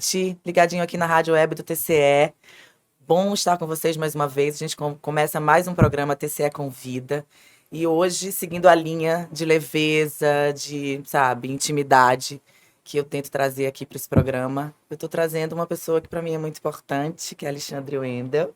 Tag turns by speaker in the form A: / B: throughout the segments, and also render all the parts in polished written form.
A: gente, ligadinho aqui na Rádio Web do TCE. Bom estar com vocês mais uma vez. A gente começa mais um programa TCE Convida. E hoje, seguindo a linha de leveza, de, sabe, intimidade que eu tento trazer aqui para esse programa, eu estou trazendo uma pessoa que para mim é muito importante, que é Alexandre Wendel.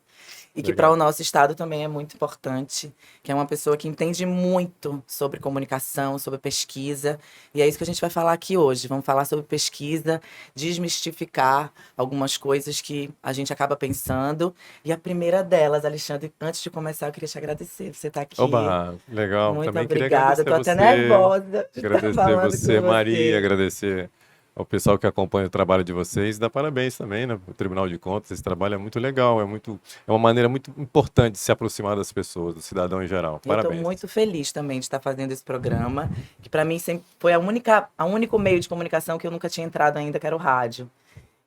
A: E que para o nosso estado também é muito importante, que é uma pessoa que entende muito sobre comunicação, sobre pesquisa, e é isso que a gente vai falar aqui hoje. Vamos falar sobre pesquisa, desmistificar algumas coisas que a gente acaba pensando. E a primeira delas, Alexandre, antes de começar, eu queria te agradecer. Você está aqui.
B: Oba, legal.
A: Muito
B: Também queria
A: obrigada.
B: agradecer a
A: Estou até
B: você,
A: nervosa de estar
B: agradecer
A: falando
B: você,
A: com
B: Maria,
A: você.
B: agradecer ao pessoal que acompanha o trabalho de vocês. Dá parabéns também, né? O Tribunal de Contas, esse trabalho é muito legal, é uma maneira muito importante de se aproximar das pessoas, do cidadão em geral.
A: Eu estou
B: Parabéns.
A: muito feliz também de estar fazendo esse programa, que para mim sempre foi a único meio de comunicação que eu nunca tinha entrado ainda, que era o rádio.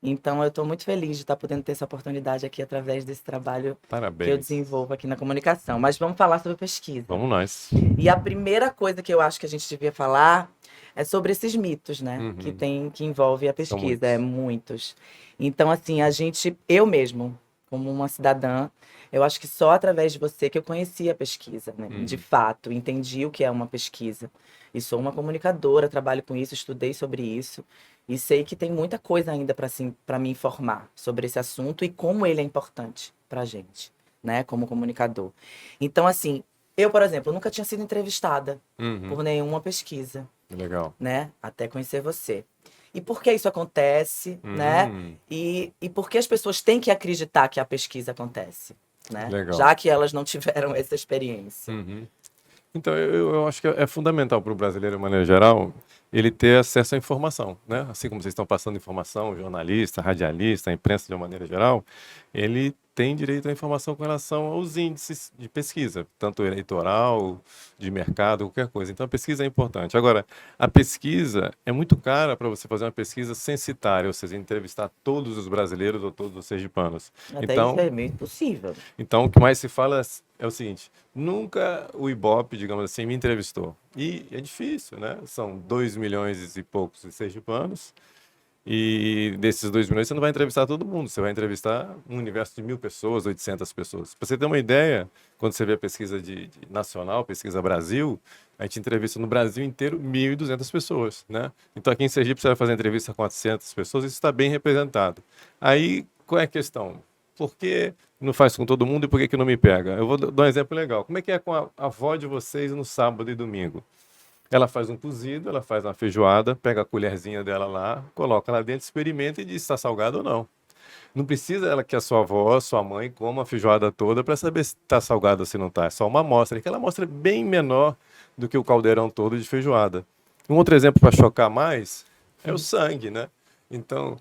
A: Então eu estou muito feliz de estar podendo ter essa oportunidade aqui através desse trabalho que eu
B: Parabéns.
A: desenvolvo aqui na comunicação. Mas vamos falar sobre pesquisa.
B: Vamos nós.
A: E a primeira coisa que eu acho que a gente devia falar é sobre esses mitos, né?
B: Uhum.
A: Que envolve a
B: São
A: pesquisa,
B: muitos.
A: muitos. Então, assim, eu mesmo, como uma cidadã, eu acho que só através de você que eu conheci a pesquisa, né? De
B: Uhum.
A: fato, entendi o que é uma pesquisa. E sou uma comunicadora, trabalho com isso, estudei sobre isso. E sei que tem muita coisa ainda para assim, para me informar sobre esse assunto e como ele é importante para a gente, né? Como comunicador. Então, assim, eu, por exemplo, nunca tinha sido entrevistada
B: Uhum.
A: por nenhuma pesquisa,
B: Legal.
A: né? Até conhecer você. E por que isso acontece, né?
B: Uhum.
A: E por que as pessoas têm que acreditar que a pesquisa acontece, né?
B: Legal.
A: Já que elas não tiveram essa experiência.
B: Uhum. Então, eu acho que é fundamental para o brasileiro, de maneira geral, ele ter acesso à informação, né? Assim como vocês estão passando informação, jornalista, radialista, a imprensa de uma maneira geral, ele tem direito à informação com relação aos índices de pesquisa, tanto eleitoral, de mercado, qualquer coisa. Então, a pesquisa é importante. Agora, a pesquisa é muito cara para você fazer uma pesquisa censitária, ou seja, entrevistar todos os brasileiros ou todos os sergipanos.
A: Até isso
B: Então,
A: é meio impossível.
B: então, o que mais se fala é o seguinte: nunca o Ibope, digamos assim, me entrevistou. E é difícil, né? São 2 milhões e poucos de sergipanos. E desses 2 milhões, você não vai entrevistar todo mundo. Você vai entrevistar um universo de 1.000 pessoas, 800 pessoas. Para você ter uma ideia, quando você vê a pesquisa de nacional, pesquisa Brasil, a gente entrevista no Brasil inteiro 1.200 pessoas, né? Então, aqui em Sergipe, você vai fazer entrevista a 400 pessoas, isso está bem representado. Aí, qual é a questão? Por que não faz com todo mundo e por que não me pega? Eu vou dar um exemplo legal. Como é que é com a avó de vocês no sábado e domingo? Ela faz um cozido, ela faz uma feijoada, pega a colherzinha dela lá, coloca lá dentro, experimenta e diz se está salgado ou não. Não precisa ela que a sua avó, sua mãe coma a feijoada toda para saber se está salgado ou se não está. É só uma amostra. Aquela amostra é bem menor do que o caldeirão todo de feijoada. Um outro exemplo para chocar mais é o sangue, né? Então,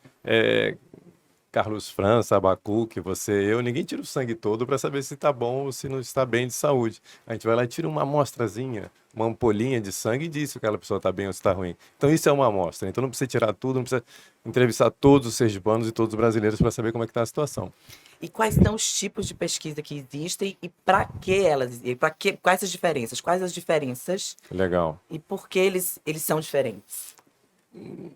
B: Carlos França, Abacuque, você, eu, ninguém tira o sangue todo para saber se está bom ou se não está bem de saúde. A gente vai lá e tira uma amostrazinha, uma ampolinha de sangue e diz se aquela pessoa está bem ou se está ruim. Então isso é uma amostra. Então não precisa tirar tudo, não precisa entrevistar todos os sergipanos e todos os brasileiros para saber como é que está a situação.
A: E quais são os tipos de pesquisa que existem e para que elas, e para que, quais as diferenças? Quais as diferenças
B: Legal.
A: e por que eles são diferentes?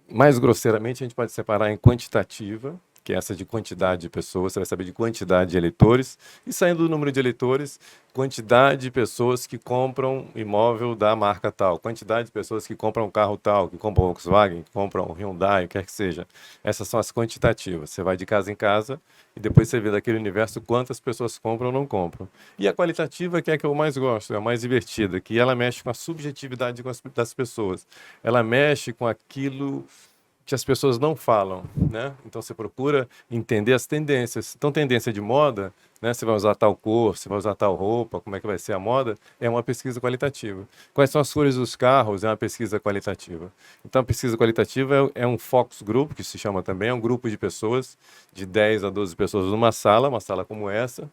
B: Mais grosseiramente, a gente pode separar em quantitativa, que é essa de quantidade de pessoas, você vai saber de quantidade de eleitores, e saindo do número de eleitores, quantidade de pessoas que compram imóvel da marca tal, quantidade de pessoas que compram carro tal, que compram Volkswagen, que compram Hyundai, o que quer que seja. Essas são as quantitativas. Você vai de casa em casa e depois você vê daquele universo quantas pessoas compram ou não compram. E a qualitativa, que é a que eu mais gosto, é a mais divertida, que ela mexe com a subjetividade das pessoas. Ela mexe com aquilo que as pessoas não falam, né? Então você procura entender as tendências. Então, tendência de moda, né? Você vai usar tal cor, você vai usar tal roupa, como é que vai ser a moda, é uma pesquisa qualitativa. Quais são as cores dos carros, é uma pesquisa qualitativa. Então, a pesquisa qualitativa é um focus group, que se chama também, é um grupo de pessoas, de 10 a 12 pessoas numa sala, uma sala como essa,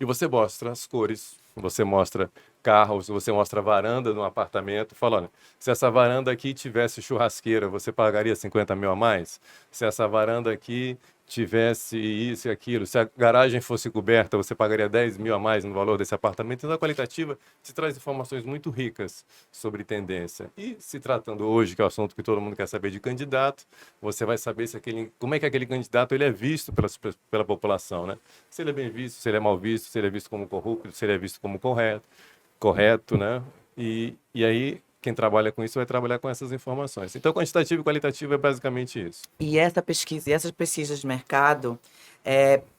B: e você mostra as cores, você mostra carros, você mostra a varanda de um apartamento, fala, olha, se essa varanda aqui tivesse churrasqueira, você pagaria 50 mil a mais? Se essa varanda aqui tivesse isso e aquilo, se a garagem fosse coberta, você pagaria 10 mil a mais no valor desse apartamento. Então, a qualitativa te traz informações muito ricas sobre tendência. E se tratando hoje, que é o assunto que todo mundo quer saber de candidato, você vai saber se como é que aquele candidato ele é visto pela população, né? Se ele é bem visto, se ele é mal visto, se ele é visto como corrupto, se ele é visto como correto, né? E aí, quem trabalha com isso vai trabalhar com essas informações. Então, quantitativo e qualitativo é basicamente isso.
A: E essa pesquisa, e essas pesquisas de mercado,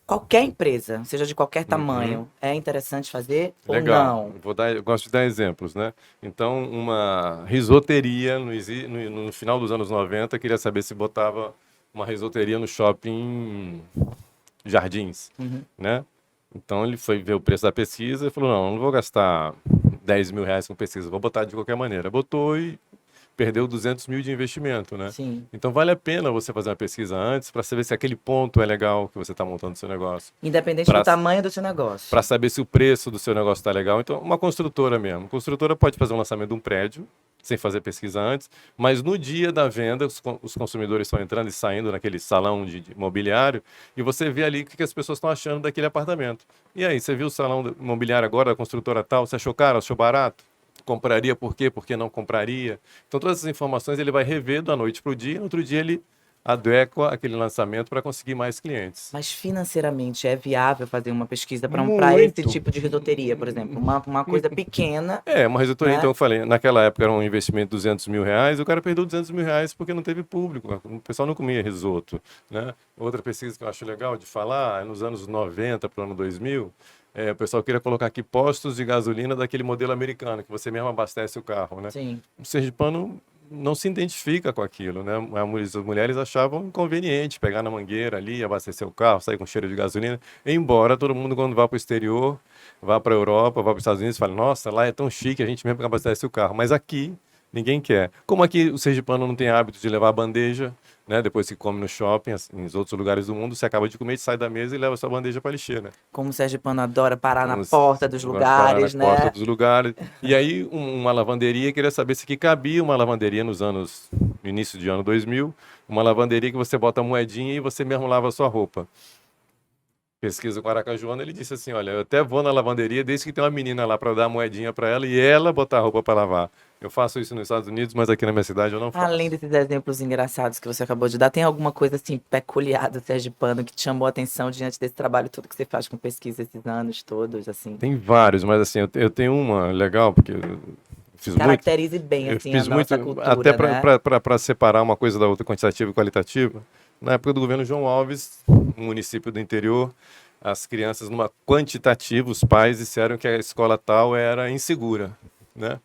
A: qualquer empresa, seja de qualquer tamanho, é interessante fazer
B: Legal.
A: ou não?
B: Eu gosto de dar exemplos, né? Então, uma risoteria no final dos anos 90 queria saber se botava uma risoteria no shopping Jardins, né? Então, ele foi ver o preço da pesquisa e falou, não vou gastar 10 mil reais com pesquisa, vou botar de qualquer maneira. Botou e perdeu 200 mil de investimento, né?
A: Sim.
B: Então vale a pena você fazer uma pesquisa antes para saber se aquele ponto é legal que você está montando o seu negócio.
A: Independente do tamanho do seu negócio.
B: Para saber se o preço do seu negócio está legal. Então, uma construtora mesmo. A construtora pode fazer um lançamento de um prédio sem fazer pesquisa antes, mas no dia da venda, os consumidores estão entrando e saindo naquele salão de imobiliário e você vê ali o que as pessoas estão achando daquele apartamento. E aí, você viu o salão imobiliário agora da construtora tal? Você achou caro? Achou barato? Compraria por quê? Por que não compraria? Então, todas essas informações ele vai rever da noite para o dia, e no outro dia ele adequa aquele lançamento para conseguir mais clientes.
A: Mas financeiramente é viável fazer uma pesquisa para esse tipo de risoteria, por exemplo? Uma coisa pequena.
B: Uma risoteria, né? Então eu falei, naquela época era um investimento de 200 mil reais, o cara perdeu 200 mil reais porque não teve público, o pessoal não comia risoto, né? Outra pesquisa que eu acho legal de falar, nos anos 90 para o ano 2000, o pessoal queria colocar aqui postos de gasolina daquele modelo americano, que você mesmo abastece o carro, né?
A: Sim.
B: O sergipano não se identifica com aquilo, né? As mulheres achavam inconveniente pegar na mangueira ali, abastecer o carro, sair com cheiro de gasolina. Embora todo mundo, quando vá para o exterior, vá para a Europa, vá para os Estados Unidos, fale, nossa, lá é tão chique, a gente mesmo abastece o carro. Mas aqui, ninguém quer. Como aqui o sergipano não tem hábito de levar a bandeja, né? Depois que come no shopping, em outros lugares do mundo, você acaba de comer, sai da mesa e leva sua bandeja para lixeira.
A: Como o sergipano adora parar na porta dos lugares, né?
B: Porta dos lugares. E aí, uma lavanderia, queria saber se aqui cabia uma lavanderia no início de ano 2000, uma lavanderia que você bota a moedinha e você mesmo lava a sua roupa. Pesquisa com o Aracajuana, ele disse assim, olha, eu até vou na lavanderia desde que tem uma menina lá para dar a moedinha para ela e ela botar a roupa para lavar. Eu faço isso nos Estados Unidos, mas aqui na minha cidade eu não faço.
A: Além desses exemplos engraçados que você acabou de dar, tem alguma coisa assim peculiar do sergipano que te chamou a atenção diante desse trabalho todo que você faz com pesquisa esses anos todos, assim?
B: Tem vários, mas assim, eu tenho uma legal, porque eu fiz
A: Caracterize
B: muito,
A: bem, assim,
B: fiz
A: a nossa cultura,
B: até
A: né?
B: para separar uma coisa da outra, quantitativa e qualitativa. Na época do governo João Alves, um município do interior, as crianças, numa quantitativa, os pais disseram que a escola tal era insegura, né?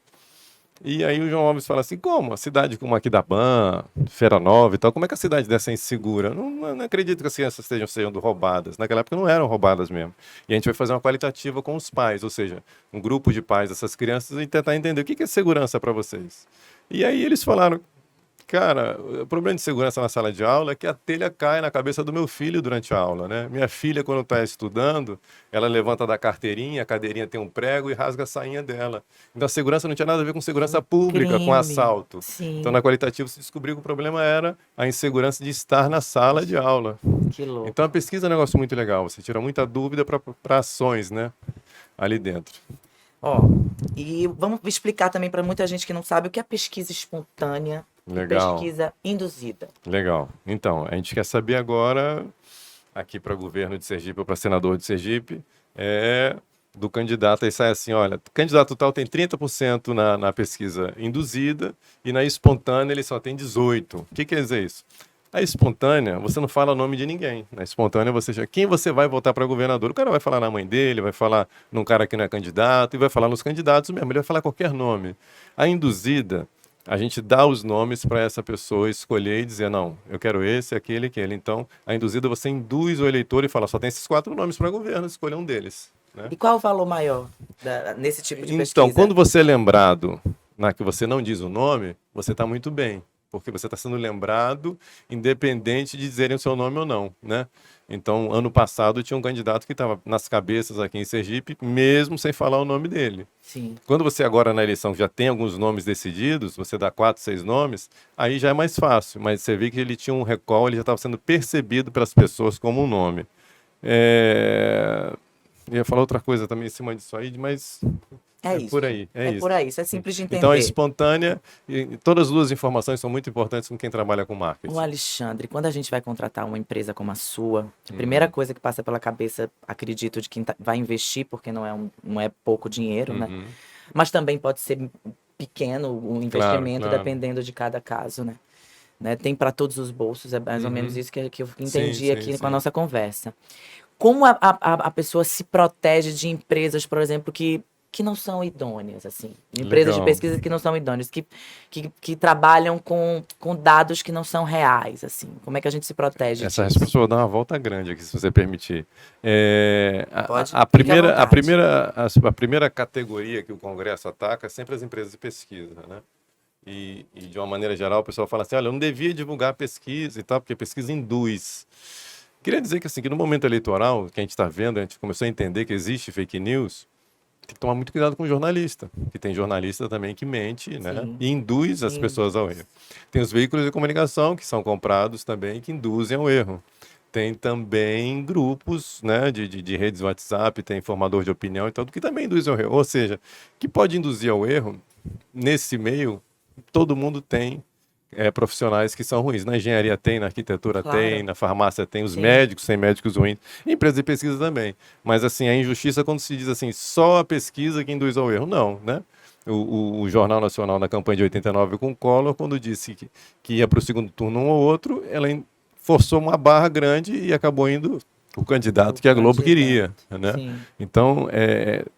B: E aí o João Alves fala assim, como? A cidade como Aquidauana, Feira Nova e tal, como é que a cidade dessa é insegura? Não acredito que as crianças sejam sendo roubadas. Naquela época não eram roubadas mesmo. E a gente vai fazer uma qualitativa com os pais, ou seja, um grupo de pais dessas crianças e tentar entender o que é segurança para vocês. E aí eles falaram, cara, o problema de segurança na sala de aula é que a telha cai na cabeça do meu filho durante a aula, né? Minha filha, quando está estudando, ela levanta da carteirinha, a cadeirinha tem um prego e rasga a sainha dela. Então a segurança não tinha nada a ver com segurança pública, com assalto.
A: Sim.
B: Então na qualitativa se descobriu que o problema era a insegurança de estar na sala de aula.
A: Que louco.
B: Então a pesquisa é um negócio muito legal, você tira muita dúvida para ações, né? Ali dentro.
A: E vamos explicar também para muita gente que não sabe o que é pesquisa espontânea.
B: Legal.
A: Pesquisa induzida.
B: Legal. Então, a gente quer saber agora, aqui para o governo de Sergipe ou para senador de Sergipe, do candidato, aí sai assim, olha, candidato tal tem 30% na pesquisa induzida e na espontânea ele só tem 18%. O que quer dizer isso? A espontânea, você não fala o nome de ninguém. Na espontânea, você já... Quem você vai votar para governador? O cara vai falar na mãe dele, vai falar num cara que não é candidato e vai falar nos candidatos mesmo, ele vai falar qualquer nome. A induzida... A gente dá os nomes para essa pessoa escolher e dizer, não, eu quero esse, aquele, aquele. Então, a induzida, você induz o eleitor e fala, só tem esses 4 nomes para governo, escolha um deles. Né?
A: E qual é o valor maior nesse tipo de pesquisa?
B: Então, quando você é lembrado na que você não diz o nome, você está muito bem. porque você está sendo lembrado independente de dizerem o seu nome ou não, né? Então, ano passado tinha um candidato que estava nas cabeças aqui em Sergipe, mesmo sem falar o nome dele.
A: Sim.
B: Quando você agora na eleição já tem alguns nomes decididos, você dá 4, 6 nomes, aí já é mais fácil, mas você vê que ele tinha um recall, ele já estava sendo percebido pelas pessoas como um nome. Eu ia falar outra coisa também em cima disso aí, mas
A: É isso.
B: por aí, é
A: É
B: isso.
A: por aí, isso é simples de entender.
B: Então é espontânea e todas as duas informações são muito importantes com quem trabalha com marketing.
A: O Alexandre, quando a gente vai contratar uma empresa como a sua, a primeira coisa que passa pela cabeça, acredito, de quem vai investir, porque não é pouco dinheiro, né? Mas também pode ser pequeno o investimento,
B: claro.
A: dependendo de cada caso, né? Tem para todos os bolsos, é mais ou menos isso que eu entendi aqui com a nossa conversa. Como a pessoa se protege de empresas, por exemplo, que não são idôneas, assim. Empresas de pesquisa que não são idôneas, que trabalham com dados que não são reais, assim. Como é que a gente se protege
B: Essa
A: disso?
B: resposta eu vou dar uma volta grande aqui, se você permitir.
A: Fique à
B: A primeira categoria que o Congresso ataca é sempre as empresas de pesquisa, né? E de uma maneira geral, o pessoal fala assim, olha, eu não devia divulgar a pesquisa e tal, porque a pesquisa induz. Queria dizer que, assim, que no momento eleitoral, que a gente está vendo, a gente começou a entender que existe fake news, tem que tomar muito cuidado com o jornalista, que tem jornalista também que mente, né?
A: Sim.
B: E induz as pessoas ao erro. Tem os veículos de comunicação que são comprados também, que induzem ao erro. Tem também grupos, né, de redes WhatsApp, tem formador de opinião e tudo, que também induzem ao erro. Ou seja, que pode induzir ao erro, nesse meio, todo mundo tem profissionais que são ruins. Na engenharia tem, na arquitetura tem, na farmácia tem, os médicos têm médicos ruins, empresas de pesquisa também. Mas, assim, a injustiça quando se diz assim, só a pesquisa que induz ao erro. Não, né? O Jornal Nacional, na campanha de 89 com o Collor, quando disse que ia para o segundo turno um ou outro, ela forçou uma barra grande e acabou indo o candidato que a Globo queria, né? Então,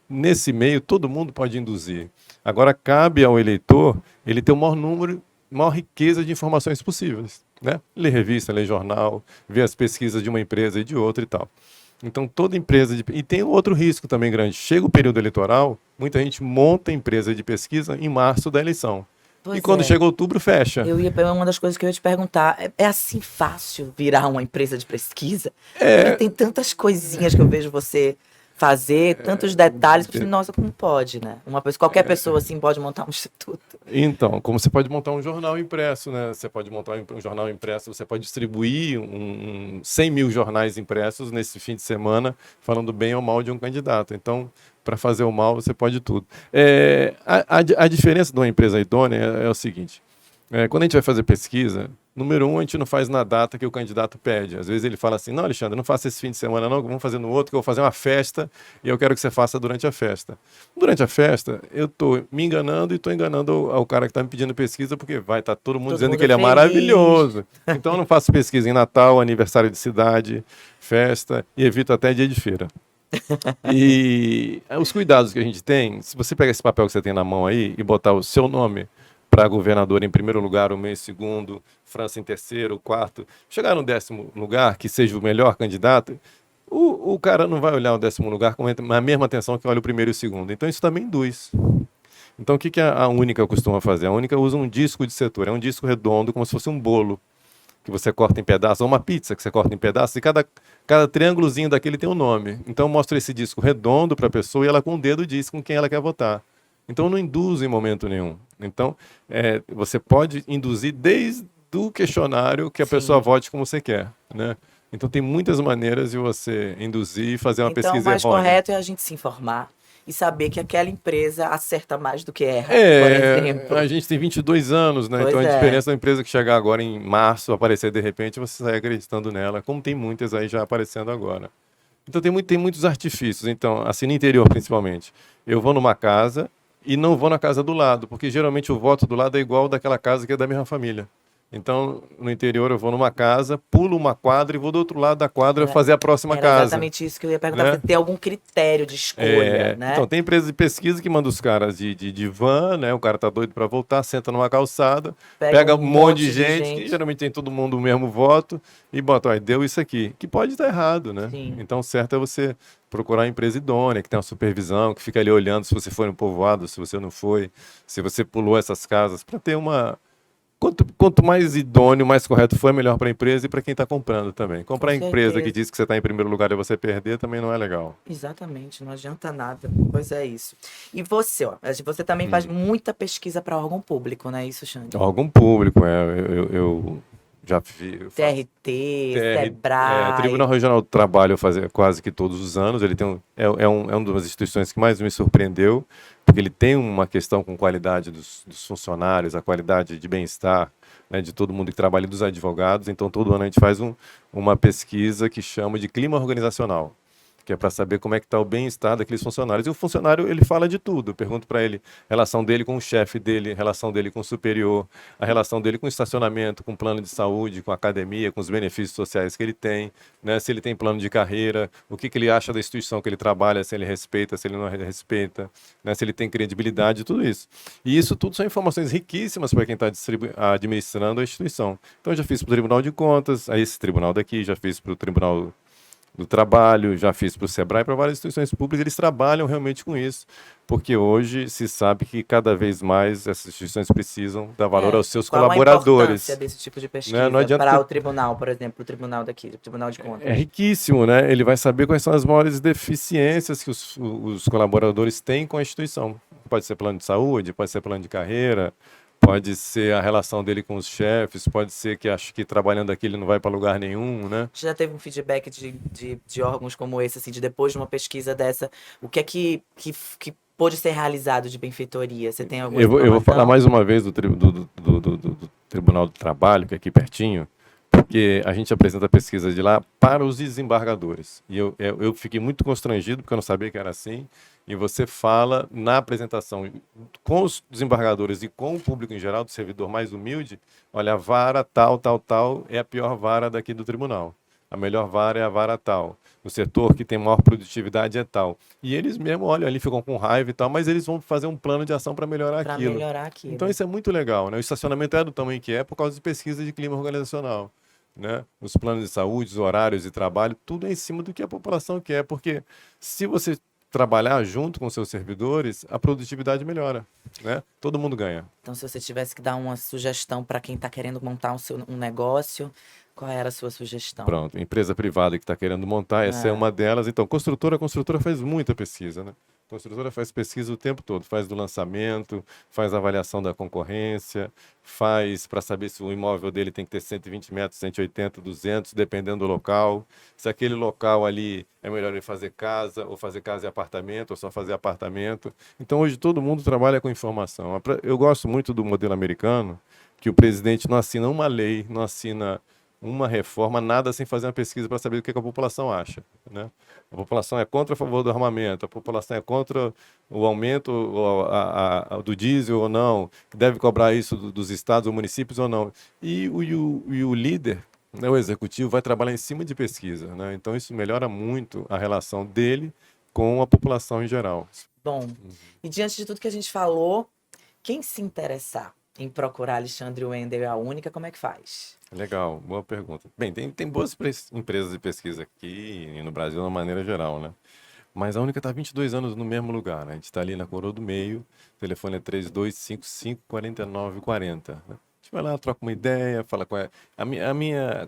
B: nesse meio, todo mundo pode induzir. Agora, cabe ao eleitor ele ter o maior riqueza de informações possíveis, né? Ler revista, ler jornal, ver as pesquisas de uma empresa e de outra e tal. Então, toda empresa... E tem outro risco também grande. Chega o período eleitoral, muita gente monta empresa de pesquisa em março da eleição. E quando chega outubro, fecha.
A: Uma das coisas que eu ia te perguntar, é assim fácil virar uma empresa de pesquisa? Porque tem tantas coisinhas que eu vejo você fazer, tantos detalhes, nossa, como pode, né? Qualquer pessoa assim pode montar um instituto.
B: Então, como você pode montar um jornal impresso, né? Você pode montar um jornal impresso, você pode distribuir 100 mil jornais impressos nesse fim de semana, falando bem ou mal de um candidato. Então, para fazer o mal, você pode tudo. A diferença de uma empresa idônea é o seguinte, quando a gente vai fazer pesquisa, número 1, a gente não faz na data que o candidato pede. Às vezes ele fala assim, não, Alexandre, não faça esse fim de semana não, vamos fazer no outro, que eu vou fazer uma festa e eu quero que você faça durante a festa. Durante a festa, eu estou me enganando e estou enganando ao cara que está me pedindo pesquisa, porque vai estar todo mundo dizendo que ele é maravilhoso. Então eu não faço pesquisa em Natal, aniversário de cidade, festa, e evito até dia de feira. E os cuidados que a gente tem, se você pegar esse papel que você tem na mão aí e botar o seu nome para governador em primeiro lugar, o meu em segundo, França em terceiro, quarto, chegar no 10º lugar, que seja o melhor candidato, o cara não vai olhar o 10º lugar com a mesma atenção que olha o primeiro e o segundo. Então isso também induz. Então o que a Única costuma fazer? A Única usa um disco de setor, é um disco redondo, como se fosse um bolo, que você corta em pedaços, ou uma pizza que você corta em pedaços, e cada triângulozinho daquele tem um nome. Então mostra esse disco redondo para a pessoa e ela com o dedo diz com quem ela quer votar. Então não induz em momento nenhum. Então você pode induzir desde o questionário que a pessoa vote como você quer, né? Então tem muitas maneiras de você induzir e fazer uma pesquisa errônea.
A: Então o mais correto é a gente se informar e saber que aquela empresa acerta mais do que erra, por exemplo.
B: A gente tem 22 anos, né? Então a diferença da empresa que chegar agora em março, aparecer de repente, você sai acreditando nela, como tem muitas aí já aparecendo agora. Então tem muitos artifícios. Então, assim, no interior principalmente, eu vou numa casa e não vou na casa do lado, porque geralmente o voto do lado é igual daquela casa que é da mesma família. Então, no interior, eu vou numa casa, pulo uma quadra e vou do outro lado da quadra fazer a próxima casa.
A: Exatamente isso que eu ia perguntar, né? Tem algum critério de escolha, né?
B: Então, tem empresa de pesquisa que manda os caras de van, né? O cara tá doido para voltar, senta numa calçada, pega um monte de gente, que geralmente tem todo mundo o mesmo voto, e bota, olha, deu isso aqui, que pode estar errado, né?
A: Sim.
B: Então, o certo é você procurar uma empresa idônea, que tem uma supervisão, que fica ali olhando se você foi no povoado, se você não foi, se você pulou essas casas, para ter uma Quanto mais idôneo, mais correto for, é melhor para a empresa e para quem está comprando também.
A: Com
B: Comprar a empresa que
A: certeza.
B: diz que você está em primeiro lugar e você perder também não é legal.
A: Exatamente, não adianta nada. Pois é isso. E você, ó, você também faz
B: Hum.
A: muita pesquisa para órgão público, não é isso, Xande?
B: Órgão público, eu já eu faço
A: TRT,
B: Tribunal
A: Sebrae.
B: Regional do Trabalho eu fazia quase que todos os anos. Ele tem é uma das instituições que mais me surpreendeu, porque ele tem uma questão com qualidade dos funcionários, a qualidade de bem-estar, né, de todo mundo que trabalha e dos advogados. Então, todo ano a gente faz uma pesquisa que chama de clima organizacional, que é para saber como é que está o bem-estar daqueles funcionários. E o funcionário, ele fala de tudo. Eu pergunto para ele a relação dele com o chefe dele, a relação dele com o superior, a relação dele com o estacionamento, com o plano de saúde, com a academia, com os benefícios sociais que ele tem, né? Se ele tem plano de carreira, o que ele acha da instituição que ele trabalha, se ele respeita, se ele não respeita, né? Se ele tem credibilidade, tudo isso. E isso tudo são informações riquíssimas para quem está administrando a instituição. Então, eu já fiz para o Tribunal de Contas, a esse tribunal daqui, já fiz para o Tribunal do Trabalho, já fiz para o Sebrae, para várias instituições públicas. Eles trabalham realmente com isso, porque hoje se sabe que cada vez mais essas instituições precisam dar valor aos seus
A: Qual a importância
B: colaboradores,
A: desse tipo de
B: né? Não
A: pesquisa
B: adianta
A: para o tribunal, por exemplo, o tribunal daqui, o Tribunal de Contas?
B: é riquíssimo, né? Ele vai saber quais são as maiores deficiências que os colaboradores têm com a instituição. Pode ser plano de saúde, pode ser plano de carreira, pode ser a relação dele com os chefes, pode ser que acho que trabalhando aqui ele não vai para lugar nenhum, né?
A: Já teve um feedback de órgãos como esse, assim, de depois de uma pesquisa dessa, o que é que pôde ser realizado de benfeitoria? Você tem alguma
B: Eu vou falar
A: informação?
B: mais uma vez do Tribunal do Trabalho, que é aqui pertinho, porque a gente apresenta a pesquisa de lá para os desembargadores. E eu fiquei muito constrangido, porque eu não sabia que era assim. E você fala na apresentação com os desembargadores e com o público em geral, do servidor mais humilde, olha, a vara tal, tal, tal é a pior vara daqui do tribunal. A melhor vara é a vara tal. O setor que tem maior produtividade é tal. E eles mesmo olham ali, ficam com raiva e tal, mas eles vão fazer um plano de ação para melhorar
A: Para
B: aquilo.
A: melhorar
B: Então
A: aquilo.
B: isso é muito legal, né? O estacionamento é do tamanho que é por causa de pesquisa de clima organizacional, né? Os planos de saúde, os horários de trabalho, tudo é em cima do que a população quer, porque se você trabalhar junto com seus servidores, a produtividade melhora, né? Todo mundo ganha.
A: Então, se você tivesse que dar uma sugestão para quem está querendo montar um negócio, qual era a sua sugestão?
B: Pronto, empresa privada que está querendo montar, essa é
A: É,
B: uma delas. Então, a construtora faz muita pesquisa, né? A construtora faz pesquisa o tempo todo, faz do lançamento, faz avaliação da concorrência, faz para saber se o imóvel dele tem que ter 120 metros, 180, 200, dependendo do local. Se aquele local ali é melhor ele fazer casa, ou fazer casa e apartamento, ou só fazer apartamento. Então, hoje todo mundo trabalha com informação. Eu gosto muito do modelo americano, que o presidente não assina uma lei, não assina uma reforma, nada sem fazer uma pesquisa para saber o que a população acha, né? A população é contra a favor do armamento, a população é contra o aumento do diesel ou não, que deve cobrar isso dos estados ou municípios ou não. E o líder, né, o executivo, vai trabalhar em cima de pesquisa, né? Então isso melhora muito a relação dele com a população em geral.
A: bom, e diante de tudo que a gente falou, quem se interessar em procurar Alexandre Wender, a única, como é que faz?
B: Legal, boa pergunta. Bem, tem boas empresas de pesquisa aqui e no Brasil, de uma maneira geral, né? Mas a única está há 22 anos no mesmo lugar, né? A gente está ali na Coroa do Meio, o telefone é 3255-4940, né? A gente vai lá, troca uma ideia, fala com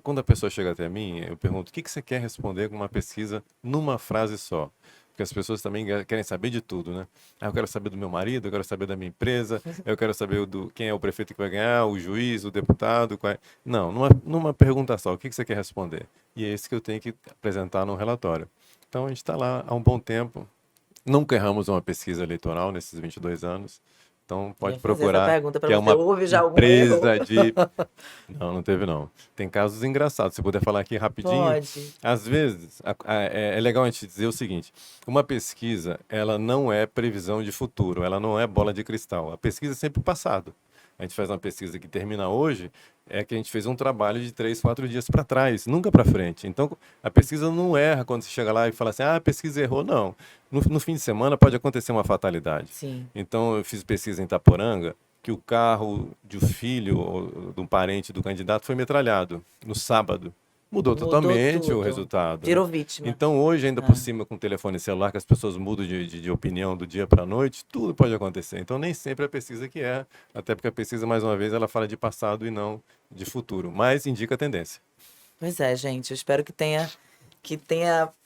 B: quando a pessoa chega até mim, eu pergunto, o que você quer responder com uma pesquisa numa frase só? Porque as pessoas também querem saber de tudo, né? Ah, eu quero saber do meu marido, eu quero saber da minha empresa, eu quero saber quem é o prefeito que vai ganhar, o juiz, o deputado. Não, numa pergunta só, o que você quer responder? E é esse que eu tenho que apresentar no relatório. Então, a gente está lá há um bom tempo. Nunca erramos uma pesquisa eleitoral nesses 22 anos. Então,
A: Eu
B: pode
A: ia fazer essa
B: procurar,
A: pergunta para
B: que é
A: você.
B: uma
A: Houve já algum erro?
B: empresa de... Não, não teve não. Tem casos engraçados. Se puder falar aqui rapidinho.
A: Pode.
B: Às vezes, é legal a gente dizer o seguinte: uma pesquisa, ela não é previsão de futuro, ela não é bola de cristal. A pesquisa é sempre o passado. A gente faz uma pesquisa que termina hoje, é que a gente fez um trabalho de 3, 4 dias para trás, nunca para frente. Então, a pesquisa não erra quando você chega lá e fala assim, ah, a pesquisa errou. Não. No fim de semana pode acontecer uma fatalidade.
A: Sim.
B: Então, eu fiz pesquisa em Itaporanga, que o carro de um filho ou de um parente do candidato foi metralhado no sábado. mudou
A: Mudou
B: totalmente o
A: tudo.
B: resultado, né?
A: Virou vítima.
B: Então, hoje, ainda por cima, com o telefone celular, que as pessoas mudam de opinião do dia para a noite, tudo pode acontecer. Então, nem sempre a pesquisa que é, até porque a pesquisa, mais uma vez, ela fala de passado e não de futuro, mas indica a tendência.
A: Pois é, gente. Eu espero que tenha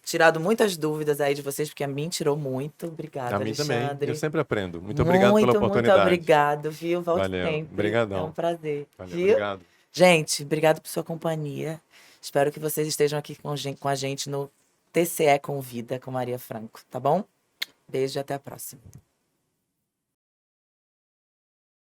A: tirado muitas dúvidas aí de vocês, porque a mim tirou muito.
B: A
A: Obrigada,
B: mim também, eu
A: Alexandre.
B: sempre aprendo. Muito obrigado pela
A: Muito
B: oportunidade.
A: obrigado, viu? Volte
B: Valeu,
A: sempre. É um
B: brigadão.
A: prazer,
B: Valeu,
A: viu?
B: obrigado.
A: Gente, obrigado por sua companhia. Espero que vocês estejam aqui com a gente no TCE Convida com Maria Franco, tá bom? Beijo e até a próxima.